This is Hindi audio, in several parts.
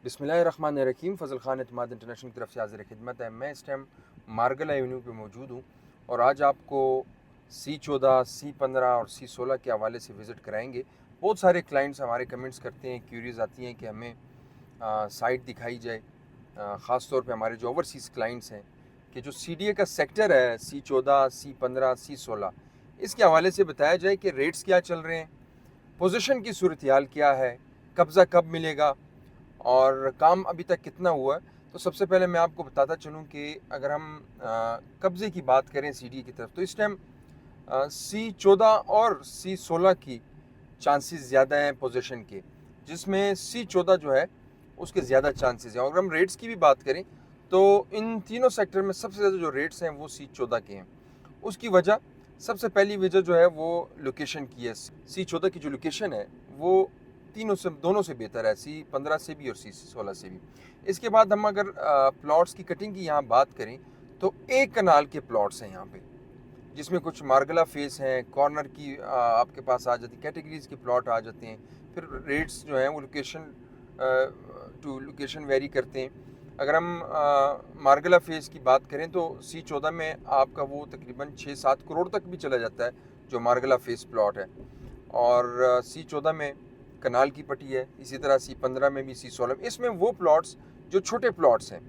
बिस्मिल्लाहिर्रहमानिर्रहीम। फ़ज़ल ख़ान एतमाद इंटरनेशनल की तरफ से हाज़िर खिदमत है। मैं इस टाइम मार्गल एवेन्यू पे मौजूद हूँ और आज आपको C14, C15 और C16 के हवाले से विज़िट कराएंगे। बहुत सारे क्लाइंट्स हमारे कमेंट्स करते हैं, क्यूरीज आती हैं कि हमें साइट दिखाई जाए, ख़ास तौर पे हमारे जो ओवरसीज़ क्लाइंट्स हैं कि जो CDA का सेक्टर है C14, C15, C16, इसके हवाले से बताया जाए कि रेट्स क्या चल रहे हैं, पोजीशन की सूरत हाल क्या है, कब्ज़ा कब मिलेगा और काम अभी तक कितना हुआ है। तो सबसे पहले मैं आपको बताता चलूँ कि अगर हम कब्ज़े की बात करें CDA की तरफ, तो इस टाइम C14 और C16 की चांसेस ज़्यादा हैं पोजीशन के, जिसमें C14 जो है उसके ज़्यादा चांसेस हैं। और अगर हम रेट्स की भी बात करें तो इन तीनों सेक्टर में सबसे ज़्यादा जो रेट्स हैं वो C14 के हैं। उसकी वजह, सबसे पहली वजह जो है वो लोकेशन की है। C14 की जो लोकेशन है वो दोनों से बेहतर है, C15 से भी और C16 से भी। इसके बाद हम अगर प्लॉट्स की कटिंग की यहाँ बात करें तो एक कनाल के प्लॉट्स हैं यहाँ पे, जिसमें कुछ मार्गला फेस हैं, कॉर्नर की आपके पास आ जाती, कैटेगरीज के प्लॉट आ जाते हैं। फिर रेट्स जो हैं वो लोकेशन टू लोकेशन वेरी करते हैं। अगर हम मार्गला फेस की बात करें तो C14 में आपका वो तकरीबन 6-7 करोड़ तक भी चला जाता है जो मार्गला फेस प्लॉट है। और C14 में कनाल की पट्टी है, इसी तरह C15 में भी, C16 में। इसमें वो प्लॉट्स जो छोटे प्लॉट्स हैं,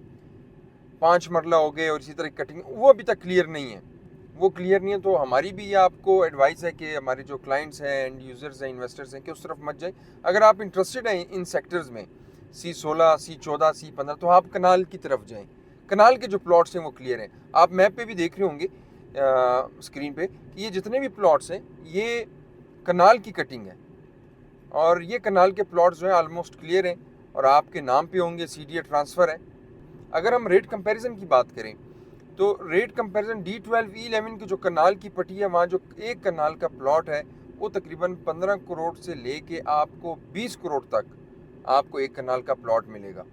5 मरला हो गए और इसी तरह कटिंग, वो अभी तक क्लियर नहीं है। वो क्लियर नहीं है तो हमारी भी ये आपको एडवाइस है कि हमारे जो क्लाइंट्स हैं, एंड यूज़र्स हैं, इन्वेस्टर्स हैं, कि उस तरफ मत जाए। अगर आप इंटरेस्टेड हैं इन सेक्टर्स में C16, C14, C15, तो आप कनाल की तरफ जाएं। कनाल के जो प्लॉट्स हैं वो क्लियर हैं। आप मैप पे भी देख रहे होंगे स्क्रीन पे कि ये जितने भी प्लॉट्स हैं ये कनाल की कटिंग है और ये कनाल के प्लॉट्स जो हैं ऑलमोस्ट क्लियर हैं और आपके नाम पे होंगे, CDA ट्रांसफ़र है। अगर हम रेट कंपैरिजन की बात करें तो रेट कंपैरिजन D12, E11 की जो कनाल की पट्टी है, वहाँ जो एक कनाल का प्लॉट है वो तकरीबन 15 करोड़ से लेके आपको 20 करोड़ तक आपको एक कनाल का प्लॉट मिलेगा।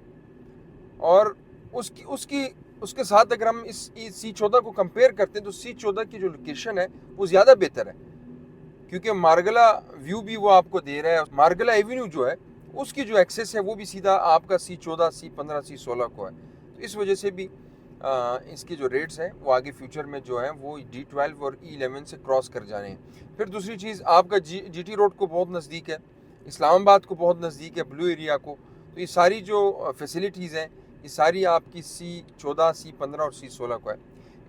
और उसकी उसकी उसके साथ अगर हम इस C14 को कंपेयर करते हैं तो C14 की जो लोकेशन है वो ज़्यादा बेहतर है, क्योंकि मार्गला व्यू भी वो आपको दे रहा है। मार्गला एवेन्यू जो है उसकी जो एक्सेस है वो भी सीधा आपका C14, C15, C16 को है। तो इस वजह से भी इसके जो रेट्स हैं वो आगे फ्यूचर में जो है वो D12 और E11 से क्रॉस कर जाने हैं। फिर दूसरी चीज़, आपका GT रोड को बहुत नज़दीक है, इस्लामाबाद को बहुत नज़दीक है, ब्लू एरिया को। तो ये सारी जो फैसिलिटीज़ हैं ये सारी आपकी C14, C15 और C16 को है।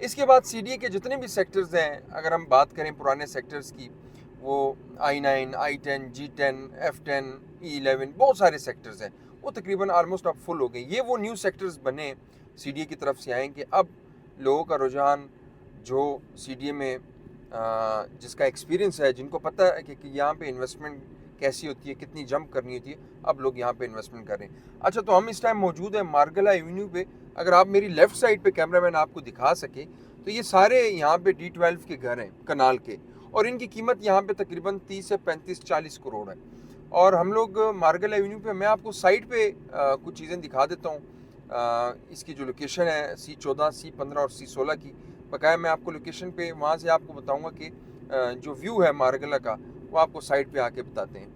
इसके बाद CDA के जितने भी सेक्टर्स हैं, अगर हम बात करें पुराने सेक्टर्स की, वो I9, I10, G10, F10, E11, बहुत सारे सेक्टर्स हैं, वो तकरीबन ऑलमोस्ट अब फुल हो गए। ये वो न्यू सेक्टर्स बने CDA की तरफ से आए कि अब लोगों का रुझान जो CDA में जिसका एक्सपीरियंस है, जिनको पता है कि यहाँ पे इन्वेस्टमेंट कैसी होती है, कितनी जंप करनी होती है, अब लोग यहाँ पे इन्वेस्टमेंट कर रहे हैं। अच्छा, तो हम इस टाइम मौजूद हैं मार्गला एवेन्यू पे। अगर आप मेरी लेफ़्ट साइड पे कैमरामैन आपको दिखा सके तो ये सारे यहाँ पे D12 के घर हैं कनाल के, और इनकी कीमत यहाँ पे तकरीबन 30 से 35-40 करोड़ है। और हम लोग मार्गल एवेन्यू पे, मैं आपको साइड पे कुछ चीज़ें दिखा देता हूँ। इसकी जो लोकेशन है C14, C15 और C16 की, बकाया मैं आपको लोकेशन पे वहाँ से आपको बताऊँगा कि जो व्यू है मार्गला का वो आपको साइड पे आके बताते हैं।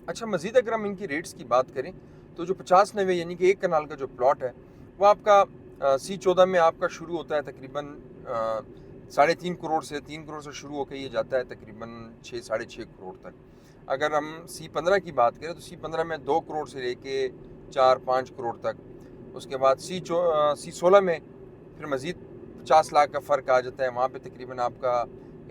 अच्छा, मज़ीद अगर हम इनकी रेट्स की बात करें तो जो 50-90 यानी कि एक कनाल का जो प्लॉट है वो आपका C14 में आपका शुरू होता है तकरीबन 3.5 करोड़ से, 3 करोड़ से शुरू होकर ये जाता है तकरीबन 6-6.5 करोड़ तक। अगर हम C15 की बात करें तो C15 में 2 करोड़ से लेके 4-5 करोड़ तक। उसके बाद C16 में फिर मज़ीद 50 लाख का फ़र्क आ जाता है, वहाँ पे तकरीबन आपका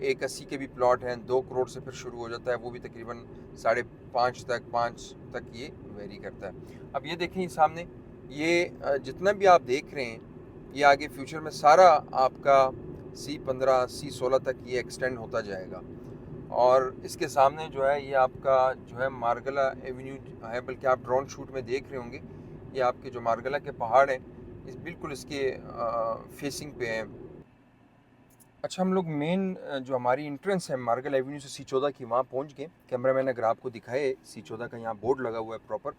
180 के भी प्लॉट हैं, 2 करोड़ से फिर शुरू हो जाता है, वो भी तकरीबन 5.5 तक, 5 तक ये वेरी करता है। अब ये देखें सामने, ये जितना भी आप देख रहे हैं ये आगे फ्यूचर में सारा आपका C15, C16 तक ये एक्सटेंड होता जाएगा। और इसके सामने जो है ये आपका जो है मार्गला एवेन्यू है, बल्कि आप ड्रोन शूट में देख रहे होंगे, ये आपके जो मार्गला के पहाड़ हैं इस बिल्कुल इसके फेसिंग पे हैं। अच्छा, हम लोग मेन जो हमारी एंट्रेंस है मार्गल एवेन्यू से C14 की, वहाँ पहुँच गए। कैमरामैन अगर आपको दिखाए, C14 का यहाँ बोर्ड लगा हुआ है प्रॉपर,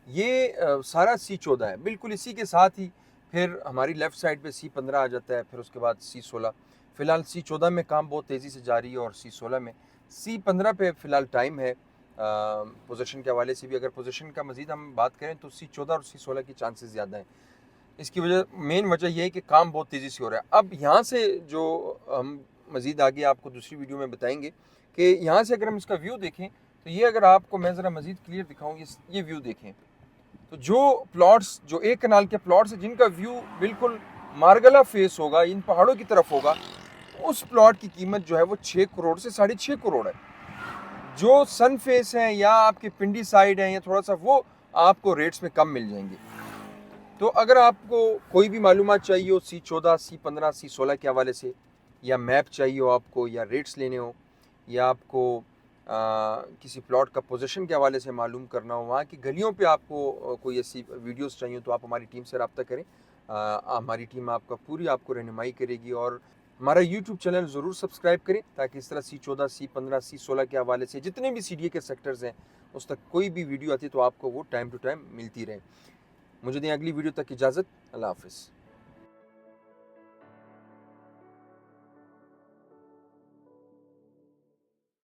ये सारा C14 है। बिल्कुल इसी के साथ ही फिर हमारी लेफ़्ट साइड पे C15 आ जाता है, फिर उसके बाद C16। फ़िलहाल C14 में काम बहुत तेज़ी से जारी है और C16 में। C15 पे फ़िलहाल टाइम है पोजीशन के हवाले से भी अगर पोजीशन का मज़ीद हम बात करें तो C14 और C16 की चांसेस ज़्यादा हैं। इसकी मेन वजह यह है कि काम बहुत तेज़ी से हो रहा है। अब यहाँ से जो हम मज़ीद आगे आपको दूसरी वीडियो में बताएंगे कि यहाँ से अगर हम इसका व्यू देखें तो ये अगर आपको मैं ज़रा मज़ीद क्लियर दिखाऊँ, ये व्यू देखें तो जो प्लॉट्स, जो एक कनाल के प्लॉट्स हैं जिनका व्यू बिल्कुल मारगला फेस होगा, इन पहाड़ों की तरफ होगा, उस प्लॉट की कीमत जो है वो 6 करोड़ से 6.5 करोड़ है। जो सन फेस हैं या आपके पिंडी साइड हैं या थोड़ा सा, वो आपको रेट्स में कम मिल जाएंगे। तो अगर आपको कोई भी मालूमात चाहिए हो C14, C15, C16 के हवाले से, या मैप चाहिए हो आपको, या रेट्स लेने हो, या आपको किसी प्लॉट का पोजीशन के हवाले से मालूम करना हो, वहाँ की गलियों पे आपको कोई ऐसी वीडियोस चाहिए तो आप हमारी टीम से रब्ता करें। हमारी टीम आपको रहनुमाई करेगी। और हमारा यूट्यूब चैनल ज़रूर सब्सक्राइब करें ताकि इस तरह C14, C15, C16 के हवाले से जितने भी CDA के सेक्टर्स हैं उस तक कोई भी वीडियो आती है तो आपको वो टाइम टू टाइम मिलती रहे। मुझे दें अगली वीडियो तक इजाज़त। अल्लाह हाफ़िज़।